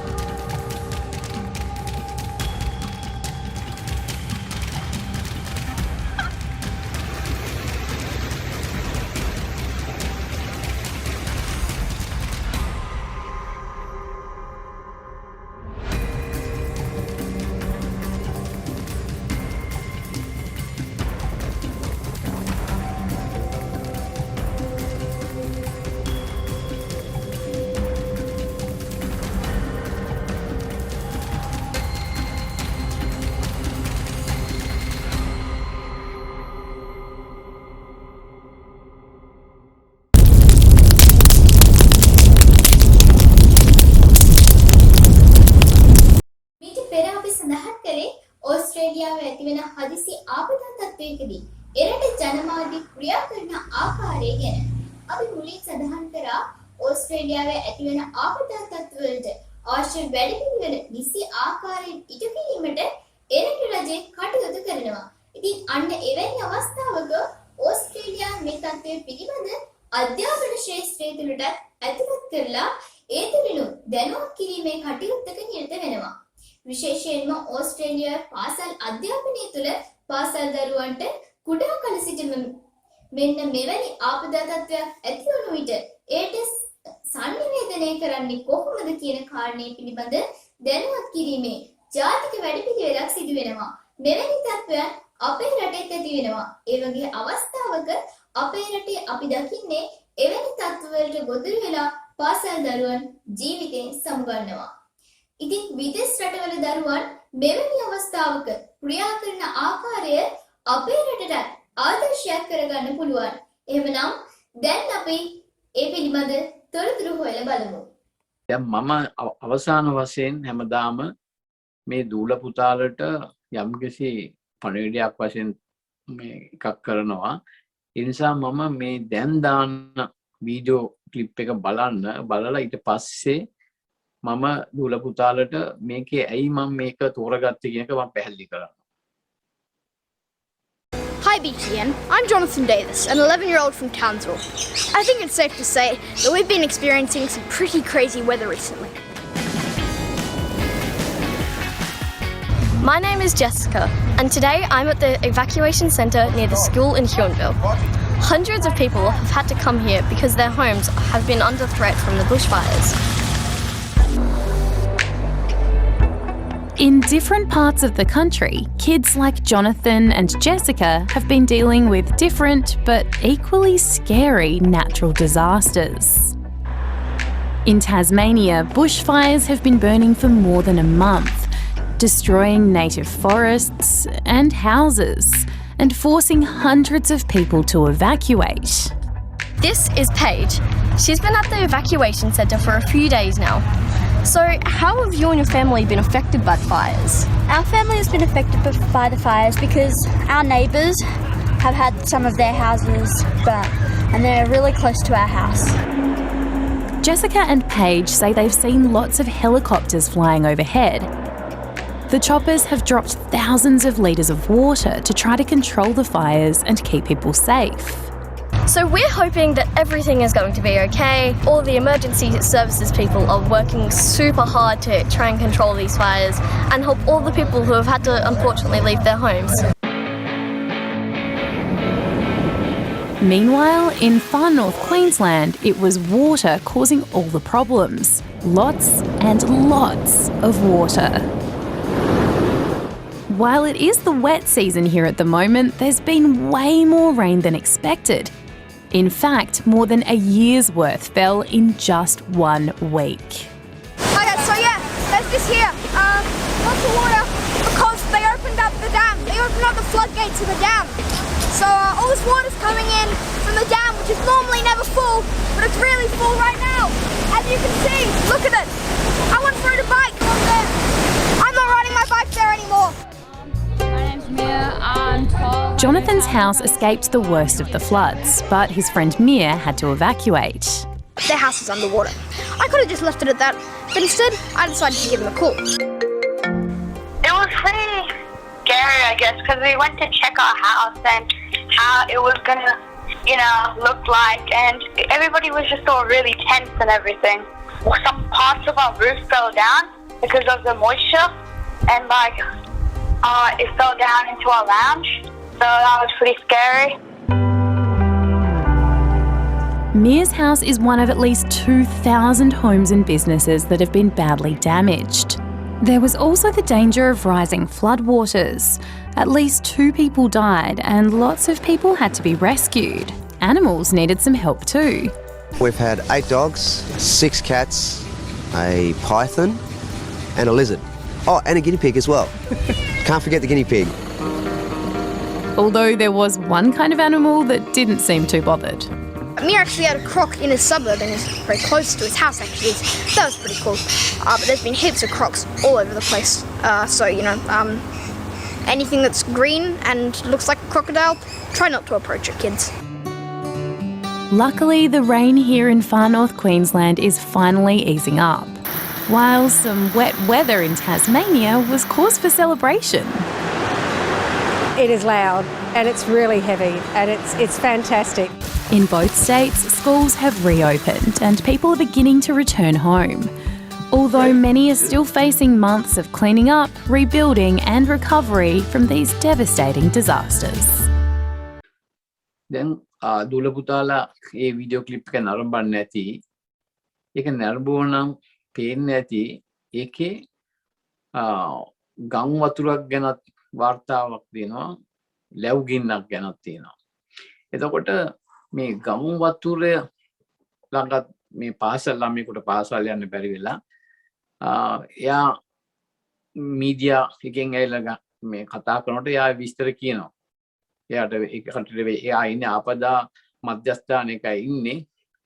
ඇතිවන හදිසි ආපදා තත්ත්වයකදී එරට ජනමාධ්‍ය ක්‍රියා කරන ආකාරය ගැන අපි මුලින් සඳහන් කරා ඕස්ට්‍රේලියාවේ ඇතිවන ආපදා තත්ත්වවලට අවශ්‍ය වැඩපිළිවෙල නිසි ආකාරයෙන් ඉටු කිරීමට එරට රජය කටයුතු කරනවා. ඉතින් අන්න එවැනි අවස්ථාවක ඕස්ට්‍රේලියාව මේ තත්ත්වය පිළිබඳ අධ්‍යාපන ශාස්ත්‍රය තුළට ඇතුළත් කරලා ඒ තුළිනුත් දැනුවත් කිරීමේ කටයුත්තක නිරත වෙනවා. විශේෂයෙන්ම ඕස්ට්‍රේලියාවේ පාසල් අධ්‍යාපනය තුළ පාසල් දරුවන්ට කුඩා කල සිටම මෙන්න මෙවැනි ආපදා තත්ත්වයක් ඇති වුණු විට ඒට සංනිවේදනය කරන්නේ කොහොමද කියන කාරණේ පිළිබඳ දැනුවත් කිරීමේ ජාතික වැඩපිළිවෙලක් සිදු වෙනවා. මෙවැනි තත්ත්වයන් අපේ රටේත් ඇති වෙනවා. ඒ වගේ අවස්ථාවක අපේ රටේ අපි දකින්නේ එවැනි තත්ත්වවලට ගොදුරු වෙලා පාසල් දරුවන් ජීවිතයෙන් සමුගන්නවා. ඉතින් විදේශ රටවල දරුවන් මෙවැනි අවස්ථාවක ක්‍රියා කරන ආකාරය අපේ රටට ආදර්ශයක් කරගන්න පුළුවන්. එහෙමනම් දැන් අපි ඒ පිළිබඳ තොරතුරු හොයලා බලමු. දැන් මම අවසාන වශයෙන් හැමදාම මේ දූල පුතාලට යම්කිසි පණිවිඩයක් වශයෙන් මේ එකක් කරනවා. ඒ නිසා මම මේ දැන් දාන වීඩියෝ ක්ලිප් එක බලලා ඊට පස්සේ මම දූල පුතාලට මේකේ ඇයි මම මේක තෝරගත්තේ කියන එක මම පැහැදිලි කරනවා. Hi BTN, I'm Jonathan Davis, an 11-year-old from Townsville. I think it's safe to say that we've been experiencing some pretty crazy weather recently. My name is Jessica, and today I'm at the evacuation centre near the school in Huonville. Hundreds of people have had to come here because their homes have been under threat from the bushfires. In different parts of the country, kids like Jonathan and Jessica have been dealing with different but equally scary natural disasters. In Tasmania, bushfires have been burning for more than a month, destroying native forests and houses and forcing hundreds of people to evacuate. This is Paige. She's been at the evacuation centre for a few days now. So, how have you and your family been affected by the fires? Our family has been affected by the fires because our neighbours have had some of their houses burnt and they're really close to our house. Jessica and Paige say they've seen lots of helicopters flying overhead. The choppers have dropped thousands of litres of water to try to control the fires and keep people safe. So we're hoping that everything is going to be okay. All the emergency services people are working super hard to try and control these fires and help all the people who have had to unfortunately leave their homes. Meanwhile, in far north Queensland, it was water causing all the problems. Lots and lots of water. While it is the wet season here at the moment, there's been way more rain than expected. In fact, more than a year's worth fell in just 1 week. Okay, so yeah, there's this here, lots of water because they opened up the dam. They opened up the floodgates of the dam. So all this water's coming in from the dam, which is normally never full, but it's really full right now. As you can see, look at it. I went for a bike on there. I'm not riding my bike there anymore. Jonathan's house escaped the worst of the floods, but his friend Mia had to evacuate. Their house is underwater. I could have just left it at that, but instead I decided to give them a call. It was pretty scary, I guess, because we went to check our house and how it was gonna, look like, and everybody was just all really tense and everything. Some parts of our roof fell down because of the moisture, and it fell down into our lounge, so that was pretty scary. Mia's house is one of at least 2,000 homes and businesses that have been badly damaged. There was also the danger of rising floodwaters. At least 2 people died and lots of people had to be rescued. Animals needed some help too. We've had 8 dogs, 6 cats, a python and a lizard. Oh, and a guinea pig as well. Can't forget the guinea pig. Although there was one kind of animal that didn't seem too bothered. Mia actually had a croc in his suburb and it's very close to his house actually. That was pretty cool. But there's been heaps of crocs all over the place. anything that's green and looks like a crocodile, try not to approach it, kids. Luckily, the rain here in far north Queensland is finally easing up, while some wet weather in Tasmania was cause for celebration. It is loud and it's really heavy and it's fantastic. In both states, schools have reopened and people are beginning to return home. Although many are still facing months of cleaning up, rebuilding and recovery from these devastating disasters. දැන් දුල පුතාලා ඒ video clip එක නරඹන්න නැති. ඒක නරඹුවා නම් පේන්නේ නැති. ඒකේ ගම් වතුරක් ගැනත් වාර්තාවක් දෙනවා. ලැව් ගින්නක් ගැනත් තියෙනවා. එතකොට මේ ගම් වතුරේ ළඟත් මේ පාසල් ළමයෙකුට පාසල් යන්න බැරි වෙලා එයා මීඩියා එකෙන් ඇවිල්ලා මේ කතා කරනකොට එයා විස්තර කියනවා. එයාට ඒක කන්ට්‍රි එයා ඉන්නේ ආපදා මධ්‍යස්ථානයකයි ඉන්නේ.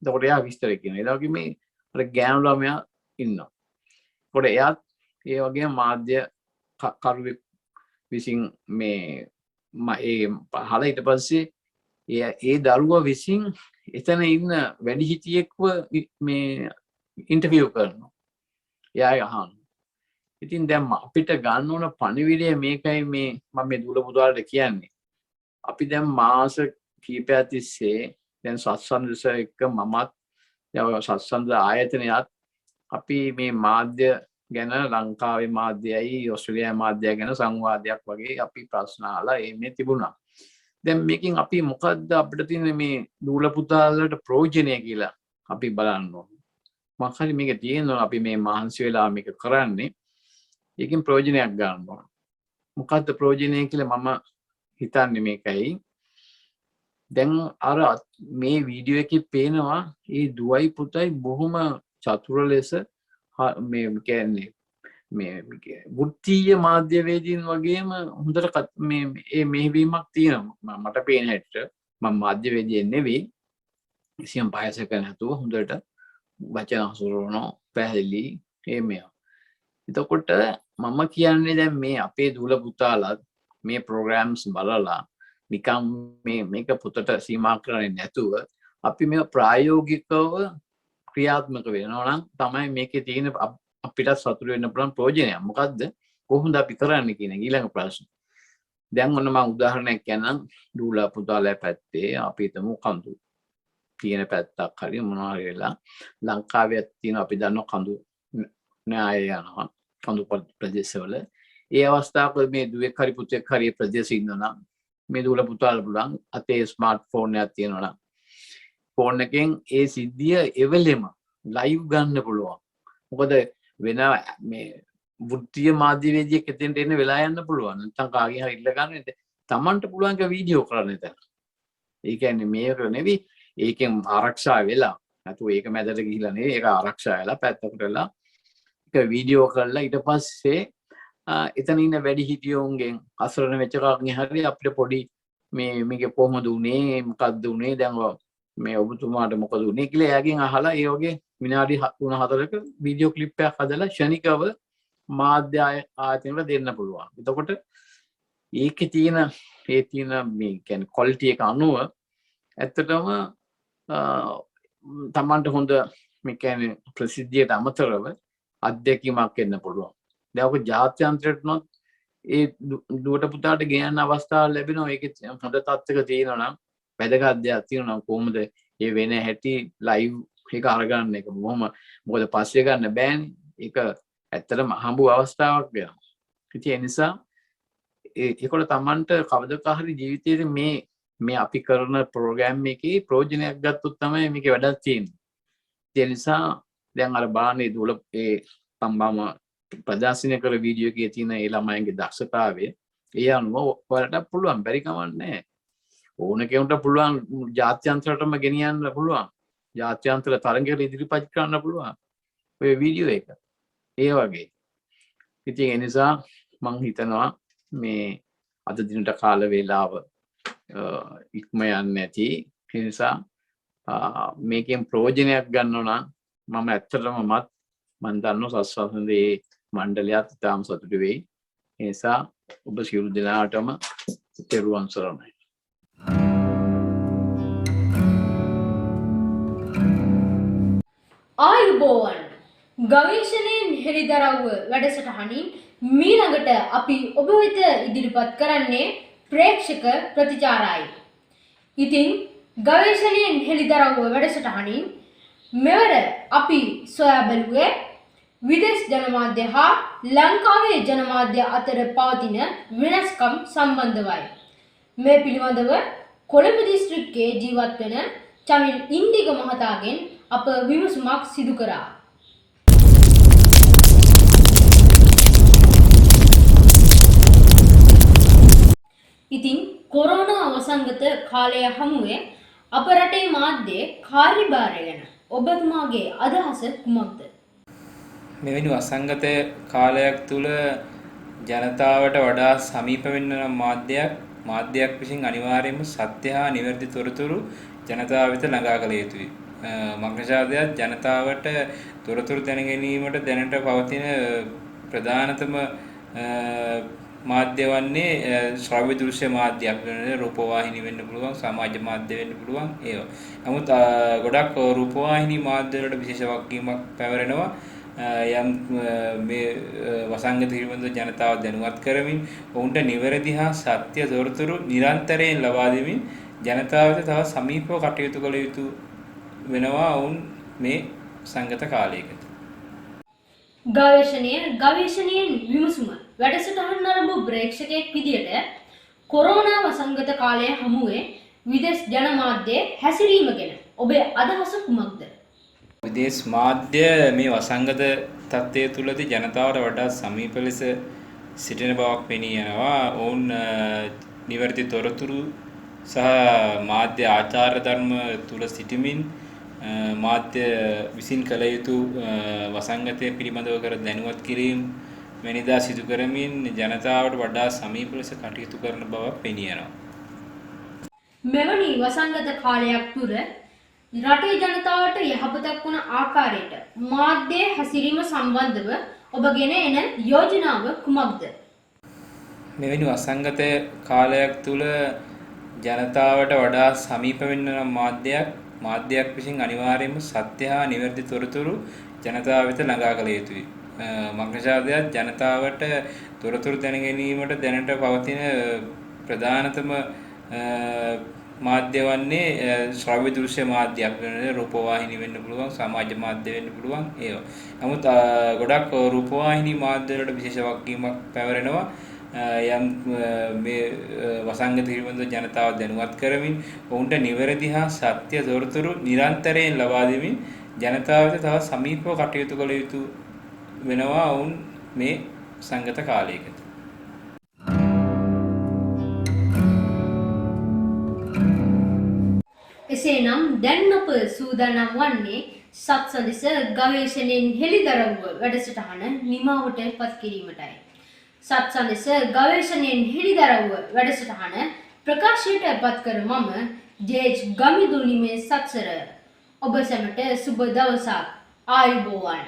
එතකොට එයා විස්තර කියනවා. ඒ වගේ මේ අර ගෑනු ළමයා ඉන්නවා. ඒකට එයාත් ඒ වගේ මාධ්‍ය කරුවෙක් විසින් මේ ඒ පහළ ඊට පස්සේ ඒ දරුවා විසින් එතන ඉන්න වැඩිහිටියෙක්ව මේ ඉන්ටර්වියු කරනවා. එයා අහනවා. ඉතින් දැන් අපිට ගන්න ඕන පණිවිඩය මේකයි මේ මම මේ දුල පුතාලට කියන්නේ. අපි දැන් මාස කීපයක් තිස්සේ දැන් සත්සන්දස එක්ක මමත් සත්සන්ද ආයතනයත් අපි මේ මාධ්‍ය ගැන ලංකාවේ මාධ්‍යයයි ඕස්ට්‍රේලියාවේ මාධ්‍යය ගැන සංවාදයක් වගේ අපි ප්‍රශ්න අහලා එන්නේ තිබුණා. දැන් මේකෙන් අපි මොකද්ද අපිට තියෙන මේ දුල පුතාලට ප්‍රයෝජනය කියලා අපි බලන්න ඕනේ. මොකක් හරි මේක තියෙනවා අපි මේ මහන්සි වෙලා මේක කරන්නේ. ඒකෙන් ප්‍රයෝජනයක් ගන්න ඕන. මොකද්ද ප්‍රයෝජනය කියලා මම හිතන්නේ මේකයි. දැන් අර මේ වීඩියෝ එකේ පේනවා මේ දුවයි පුතයි බොහොම චතුර ලෙස මේ කියන්නේ මේ වෘත්තීය මාධ්‍යවේදීන් වගේම හොඳට මේ මෙහෙවීමක් තියෙනවා. මට පේන හැටියට මම මාධ්‍යවේදියෙක් නෙවෙයි. කිසියම් බයසක නැතුව හොඳට වචන හසුරවනවා පැහැදිලි මේ. එතකොට මම කියන්නේ දැන් මේ අපේ දුල පුතාලා මේ ප්‍රෝග්‍රෑම්ස් බලලා නිකම් මේක පුතට සීමා කරන්නේ නැතුව අපි මේ ප්‍රායෝගිකව ක්‍රියාත්මක වෙනවා නම් තමයි මේකේ තියෙන අපිට සතුට වෙන්න පුළුවන් ප්‍රයෝජනය. මොකද්ද? කොහොමද අපි කරන්නේ කියන ඊළඟ ප්‍රශ්න. දැන් ඔන්න මම උදාහරණයක් කියන්නම්. දුල පුතාලා පැත්තේ අපි හිතමු කඳු තියෙන පැත්තක් හරි මොනවා හරි වෙලා ලංකාවේ තියෙන අපි දන්න කඳු න්‍යාය යනවා. කඳු ප්‍රදේශවල ඒ අවස්ථාවක මේ දුවෙක් හරි පුතෙක් හරි ප්‍රදේශේ ඉන්නවා නම් මේ දුල පුතාලා පුළුවන් අතේ ස්මාර්ට් ෆෝන් එකක් තියෙනවා නම් ෆෝන් එකෙන් ඒ සිද්ධිය එවෙලෙම ලයිව් ගන්න පුළුවන්. මොකද වෙන මේ වෘත්තීය මාධ්‍යවේදියෙක් එතෙන්ට එන්න වෙලා යන්න පුළුවන්. නැත්නම් කාගෙන් හරි ඉල්ල ගන්න තමන්ට පුළුවන් ක වීඩියෝ කරන්න එතන. ඒ කියන්නේ මේක නෙවෙයි ඒකෙන් ආරක්ෂා වෙලා නැතු ඒක මැදට ගිහිලා නෙවෙයි ඒක ආරක්ෂා වෙලා පැත්තකට වෙලා ඒක වීඩියෝ කරලා ඊට පස්සේ එතන ඉන්න වැඩි හිටියෝන්ගෙන් අසරණ වෙච්ච කක්නේ හරි අපිට පොඩි මේක කොහොමද උනේ මොකක්ද උනේ දැන් මේ ඔබතුමාට මොකද උනේ කියලා එයාගෙන් අහලා ඒ වගේ විනාඩි 3-4ක වීඩියෝ ක්ලිප් එකක් හදලා ක්ෂණිකව මාධ්‍ය ආයතනවල දෙන්න පුළුවන්. එතකොට ඒකේ තියෙන මේ කියන්නේ ක්වොලිටි එක අනුව ඇත්තටම තමන්ට හොඳ මේ කියන්නේ ප්‍රසිද්ධියට අමතරව අත්දැකීමක් එන්න පුළුවන්. දැන් ඔක ජාත්‍යන්තරයට නොත් ඒ දුවට පුතාට ගෙනන්න අවස්ථාවක් ලැබෙනවා. ඒකේ හොඳ තත්ත්වයක තියෙනවා නම් වැදගත් දෙයක් තියෙනවා නම් කොහොමද ඒ වෙන හැටි ලයිව් එක අරගන්න එක මොකද පස්සේ ගන්න බෑනේ. ඒක ඇත්තටම හම්බු අවස්ථාවක් වෙනවා. ඉතින් ඒ නිසා ඒකවල තමන්ට කවදක හරි ජීවිතයේ මේ අපි කරන ප්‍රෝග්‍රෑම් එකේ ප්‍රයෝජනයක් ගත්තොත් තමයි මේකේ වැඩක් තියෙන්නේ. ඒ නිසා දැන් අර බානේ දුල ඒ පම්බාම ප්‍රදර්ශනය කර වීඩියෝ එකේ තියෙන ඒ ළමයින්ගේ දක්ෂතාවය ඒ අනුව ඔයාලට පුළුවන් බැරි කමක් නැහැ. ඕන කෙනෙකුට පුළුවන් ජාත්‍යන්තරයටම ගෙනියන්න පුළුවන්. ජාත්‍යන්තර තරඟයකට ඉදිරිපත් කරන්න පුළුවන් ඔය වීඩියෝ එක. ඒ වගේ. ඉතින් ඒ නිසා මම හිතනවා මේ අද දිනට කාල වේලාව ඉක්ම යන්නේ නැති. ඒ නිසා මේකෙන් ප්‍රයෝජනයක් ගන්නවා නම් මම ඇත්තටම මම දන්නවා සස්වන්දේ මණ්ඩලයත් ඉතාම සතුටු වෙයි. ඒ නිසා ඔබ සියලු දෙනාටම තෙරුවන් සරණයි. ආයුබෝවන් ගවේෂණයෙන් හෙළිදරව්ව වැඩසටහනින් මීළඟට අපි ඔබ වෙත ඉදිරිපත් කරන්නේ ප්‍රේක්ෂක ප්‍රතිචාරයි. ඉතින් ගවේෂණයෙන් හෙළිදරව්ව වැඩසටහනින් මෙවර අපි සොයා බැලුවේ විදේශ ජනමාධ්‍ය හා ලංකාවේ ජනමාධ්‍ය අතර පවතින වෙනස්කම් සම්බන්ධවයි. මේ පිළිබඳව කොළඹ දිස්ත්‍රික්කයේ ජීවත් වන චමිල් ඉන්දික මහතාගෙන් අප විමසුමක් සිදු කරා. ඉතින් කොරෝනා වසංගත කාලය හමුවේ අප රටේ මාධ්‍යයේ කාර්යභාරය ගැන ඔබතුමාගේ අදහස කුමක්ද? මෙවැනි වසංගත කාලයක් තුල ජනතාවට වඩා සමීප වෙන්න නම් මාධ්‍යයක් විසින් අනිවාර්යයෙන්ම සත්‍ය හා නිවැරදි තොරතුරු ජනතාව වෙත ළඟා කළ යුතුයි. මග්නජාලයත් ජනතාවට තොරතුරු දැන ගැනීමට දැනට පවතින ප්‍රධානතම මාධ්‍ය වන්නේ ශ්‍රව්‍ය දෘශ්‍ය මාධ්‍යයක් වෙන රූපවාහිනී වෙන්න පුළුවන්, සමාජ මාධ්‍ය වෙන්න පුළුවන් ඒවා. නමුත් ගොඩක් රූපවාහිනී මාධ්‍ය වලට විශේෂ වගකීමක් පැවරෙනවා. යම් මේ වසංගත පිළිබඳ ජනතාව දැනුවත් කරමින් ඔවුන්ට නිවැරදි හා සත්‍ය තොරතුරු නිරන්තරයෙන් ලබා දෙමින් ජනතාවට තව සමීපව කටයුතු කළ යුතු වෙනවා ඔවුන් මේ සංගත කාලයකට. ගවේෂණයෙන් විමසුම වැඩසටහන නරඹු ප්‍රේක්ෂකයෙක් විදියට කොරෝනා වසංගත කාලය හමුවේ විදේශ ජනමාධ්‍යයේ හැසිරීම ගැන ඔබේ අදහස කුමක්ද? විදේශ මාධ්‍ය මේ වසංගත තත්ත්වය තුළදී ජනතාවට වඩා සමීප ලෙස සිටින බවක් පෙනී යනවා. ඔවුන් නිවැරදි තොරතුරු සහ මාධ්‍ය ආචාර ධර්ම තුල සිටමින් මාධ්‍ය විසින් කළ යුතු වසංගතය පිළිබඳව කර දැනුවත් කිරීම වෙනිදා සිදු කරමින් ජනතාවට වඩා සමීප ලෙස කටයුතු කරන බවක් පෙනී යනවා. මෙවැනි වසංගත කාලයක් තුර රටේ ජනතාවට යහපතක් වන ආකාරයට මාධ්‍ය හැසිරීම සම්බන්ධව ඔබගෙන එන යෝජනාව කුමක්ද? මෙවැනි වසංගත කාලයක් තුල ජනතාවට වඩා සමීප වෙන්න නම් මාධ්‍යයක් විසින් අනිවාර්යයෙන්ම සත්‍ය හා නිවැරදි තොරතුරු ජනතාව වෙත ළඟා කළ යුතුයි. මග්නජාලයත් ජනතාවට තොරතුරු දැන ගැනීමට දැනට පවතින ප්‍රධානතම මාධ්‍ය වන්නේ ශ්‍රව්‍ය දෘශ්‍ය මාධ්‍යයක් වෙන රූපවාහිනී වෙන්න පුළුවන්, සමාජ මාධ්‍ය වෙන්න පුළුවන් ඒවා. නමුත් ගොඩක් රූපවාහිනී මාධ්‍ය වලට විශේෂ වගකීමක් පැවරෙනවා. යම් මේ වසංගත පිළිබඳ ජනතාව දැනුවත් කරමින් ඔවුන්ට නිවැරදි හා සත්‍ය තොරතුරු නිරන්තරයෙන් ලබා දෙමින් ජනතාවට තව සමීපව කටයුතු කළ යුතු වෙනවා ඔවුන් මේ සංගත කාලයකට. එසේනම් දැන් අප සූදානම් වන්නේ සත්සදිස ගවේෂණයෙන් හෙළිදරව්ව වැඩසටහන නිමාවට පත් කිරීමටයි. සත්සදිස ගවේෂණයෙන් හෙළිදරව්ව වැඩසටහන ප්‍රකාශයට පත් කර මම ජේජ් ගමිදුනිමේ සත්සර ඔබ සැමට සුබ දවසක්. ආයුබෝවන්.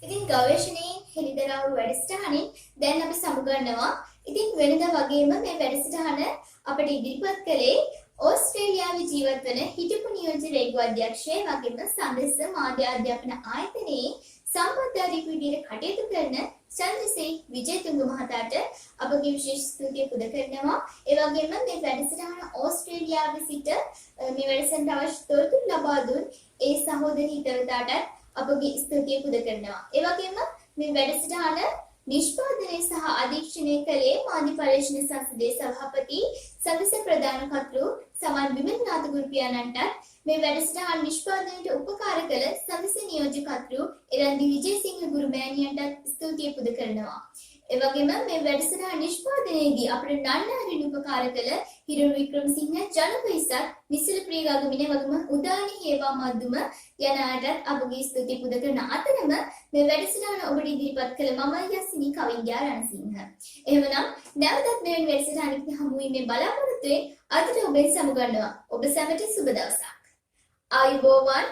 ඉතින් ගවේෂණයෙන් හෙළිදරව්ව වැඩසටහනින් දැන් අපි සමුගන්නවා. ඉතින් වෙනදා වගේම මේ වැඩසටහන අපිට ඉදිරිපත් කළේ ඕස්ට්‍රේලියාවේ ජීවත් වන හිටපු නියෝජ්‍ය රේගු අධ්‍යක්ෂය වගේම සංදේශ මාධ්‍ය අධ්‍යාපන ආයතනයේ සම්බන්ධාධික විදිහට කටයුතු කරන චන්ද්‍රසේන විජේතුංග මහතාට අපගේ විශේෂ ස්තුතිය පුද කරනවා. ඒ වගේම මේ වැඩසටහන ඕස්ට්‍රේලියාවේ සිට මේ වැඩසටහනට අවශ්‍ය තොරතුරු ලබා දුන් ඒ සහෝදර හිතවතාට අපගේ ස්තුතිය පුද කරනවා. ඒ වගේම මේ වැඩසටහන නිෂ්පාදනය සහ අධීක්ෂණය කළේ මාධ්‍ය පර්යේෂණ සංසදයේ සභාපති සදස්ස ප්‍රධාන කර්තෘ සමන් විමලනාථ ගුරු පියාණන්ටත් මේ වැඩසටහන නිෂ්පාදනයට උපකාර කළ සදස්ස නියෝජ්‍ය කර්තෘ එරන්දි විජේසිංහ ගුරු මෑණියන්ටත් ස්තුතිය පුද කරනවා. ඒ වගේම මේ වැඩසටහන නිෂ්පාදනයේදී අපට නන්නාරින් උපකාර කළ හිරුණු වික්‍රමසිංහ ජනපයිසත් නිසල ප්‍රියගාමිනේ වගේම උදානි හේවා මද්දුම යන අයටත් අපගේ ස්තුතිය පුද කරන අතරම මේ වැඩසටහන ඔබට ඉදිරිපත් කළ මම යස්සිනී කවිඤ්ඤා රණසිංහ. එහෙමනම් නැවතත් මෙවැනි වැඩසටහනකින් හමු වීමේ බලාපොරොත්තුවෙන් අදට ඔබෙන් සමුගන්නවා. ඔබ සැමට සුබ දවසක්. ආයුබෝවන්.